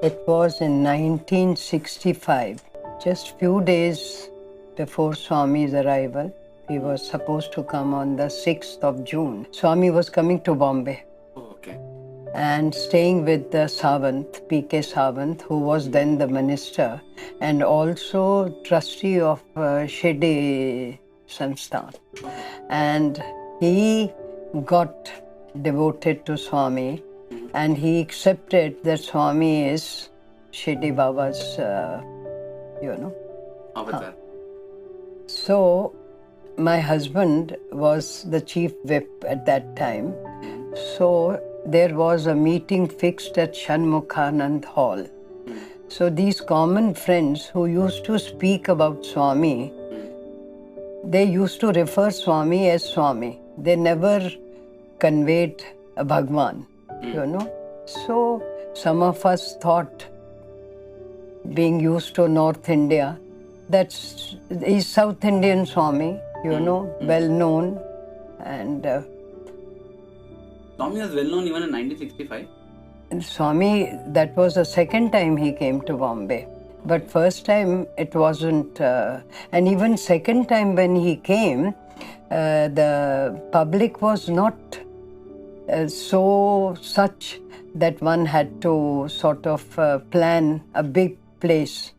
It was in 1965, just few days before Swami's arrival. He was supposed to come on the 6th of June. Swami was coming to Bombay. Okay. And staying with the Sawant, P.K. Sawant, who was then the minister and also trustee of Shirdi Sansthan. And he got devoted to Swami and he accepted that Swami is Shirdi Baba's, Avatar. So my husband was the chief whip at that time. So there was a meeting fixed at Shanmukhanand Hall. So these common friends who used to speak about Swami, they used to refer Swami as Swami. They never conveyed a Bhagwan, So some of us thought, being used to North India, that's he's South Indian Swami, well known. And Swami was well known even in 1965. Swami, that was the second time he came to Bombay. But first time it wasn't, and even second time when he came, the public was not such that one had to sort of plan a big place.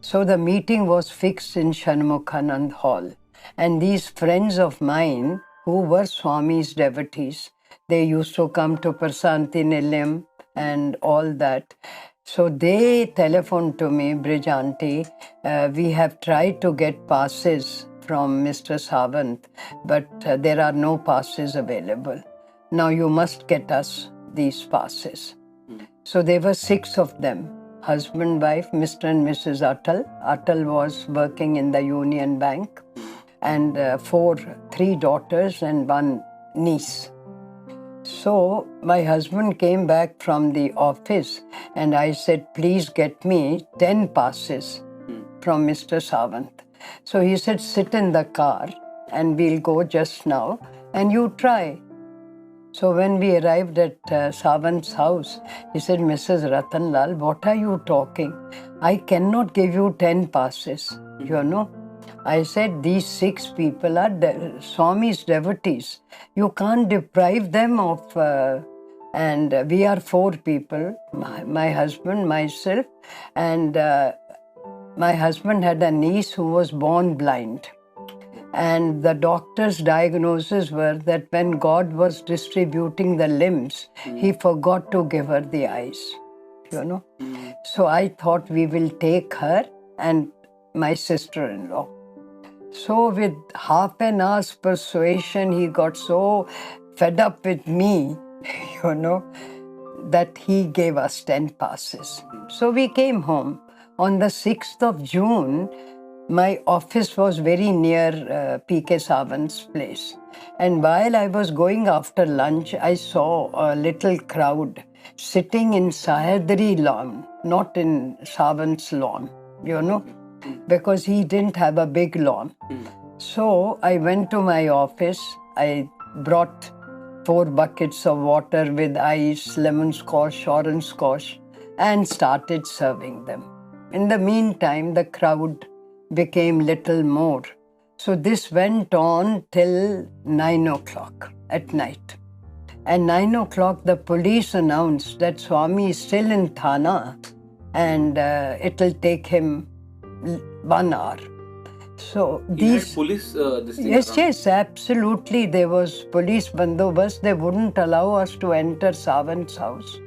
So the meeting was fixed in Shanmukhanand Hall. And these friends of mine who were Swami's devotees, they used to come to Prasanthi Nilayam and all that. So they telephoned to me, Bridge Auntie, we have tried to get passes from Mr. Sawant, but there are no passes available. Now you must get us these passes. So there were 6 of them, husband, wife, Mr. and Mrs. Atal. Atal was working in the Union Bank, and 3 daughters and 1 niece. So my husband came back from the office and I said, please get me 10 passes from Mr. Sawant. So he said, sit in the car and we'll go just now and you try. So when we arrived at Sawant's house, he said, Mrs. Ratanlal, what are you talking? I cannot give you 10 passes, I said, these 6 people are Swami's devotees. You can't deprive them of, and we are 4 people, my husband, myself, and my husband had a niece who was born blind. And the doctor's diagnosis were that when God was distributing the limbs, he forgot to give her the eyes, So I thought we will take her and my sister-in-law. So with half an hour's persuasion, he got so fed up with me, that he gave us 10 passes. So we came home. On the 6th of June, my office was very near P.K. Sawant's place. And while I was going after lunch, I saw a little crowd sitting in Sahyadri lawn, not in Sawant's lawn, because he didn't have a big lawn. So I went to my office. I brought 4 buckets of water with ice, lemon squash, orange squash, and started serving them. In the meantime, the crowd became little more. So this went on till 9 o'clock at night. At 9 o'clock, the police announced that Swami is still in Thana and it'll take him 1 hour. So these police yes, absolutely. There was police bandobast. They wouldn't allow us to enter Sawant's house,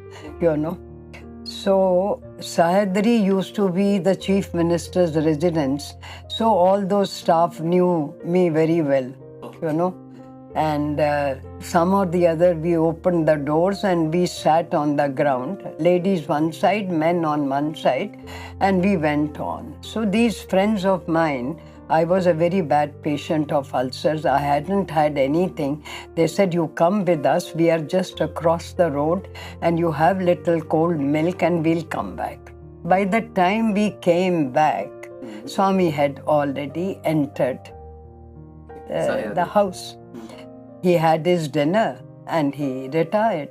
So Sahyadri used to be the chief minister's residence. So all those staff knew me very well, And some or the other, we opened the doors and we sat on the ground. Ladies one side, men on one side, and we went on. So these friends of mine, I was a very bad patient of ulcers. I hadn't had anything. They said, you come with us. We are just across the road and you have little cold milk and we'll come back. By the time we came back, Swami had already entered the house. He had his dinner and he retired.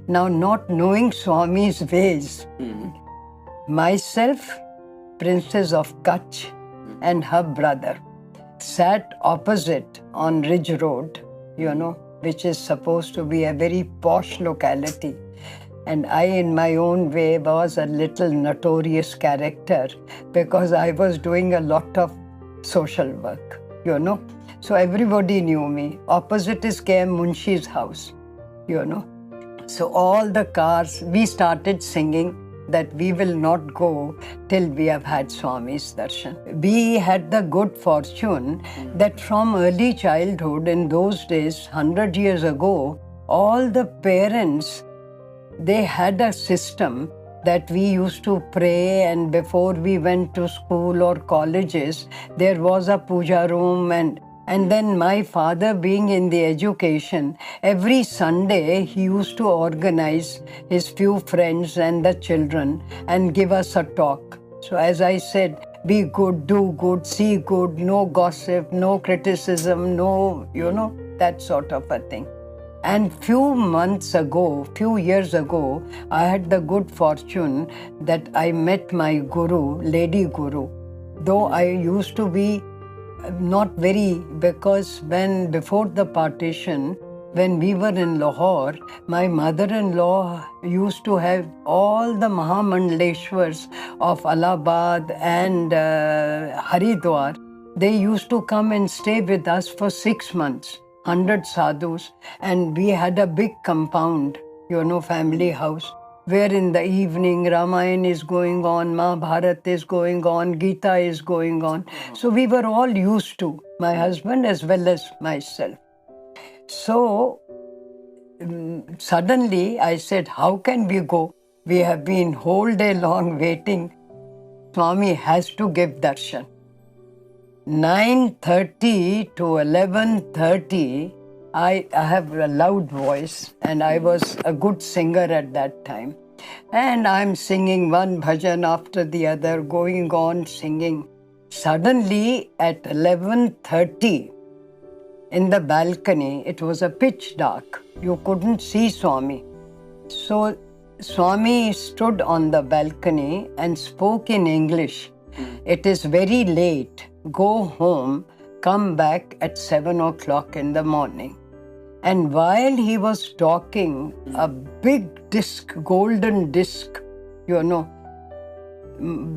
Now, not knowing Swami's ways, myself, Princess of Kutch, and her brother sat opposite on Ridge Road, which is supposed to be a very posh locality. And I, in my own way, was a little notorious character because I was doing a lot of social work, So everybody knew me. Opposite is K.M. Munshi's house, So all the cars, we started singing that we will not go till we have had Swami's darshan. We had the good fortune that from early childhood, in those days, 100 years ago, all the parents, they had a system that we used to pray, and before we went to school or colleges, there was a puja room, and then my father being in the education, every Sunday he used to organize his few friends and the children and give us a talk. So as I said, be good, do good, see good, no gossip, no criticism, no, that sort of a thing. And few years ago, I had the good fortune that I met my guru, Lady Guru. Though I used to be not very, because before the partition, when we were in Lahore, my mother-in-law used to have all the Mahamandleshwars of Allahabad and Haridwar. They used to come and stay with us for 6 months. 100 sadhus, and we had a big compound, family house, where in the evening Ramayana is going on, Mahabharata is going on, Gita is going on. So we were all used to, my husband as well as myself. So suddenly I said, how can we go? We have been whole day long waiting. Swami has to give darshan. 9:30 to 11:30, I have a loud voice and I was a good singer at that time. And I'm singing one bhajan after the other, going on singing. Suddenly at 11:30, in the balcony, it was a pitch dark. You couldn't see Swami. So Swami stood on the balcony and spoke in English. It is very late. Go home, come back at 7 o'clock in the morning. And while he was talking, a big disc, golden disc,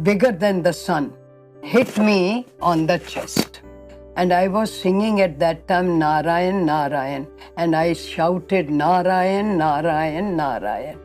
bigger than the sun, hit me on the chest. And I was singing at that time, Narayan, Narayan. And I shouted, Narayan, Narayan, Narayan.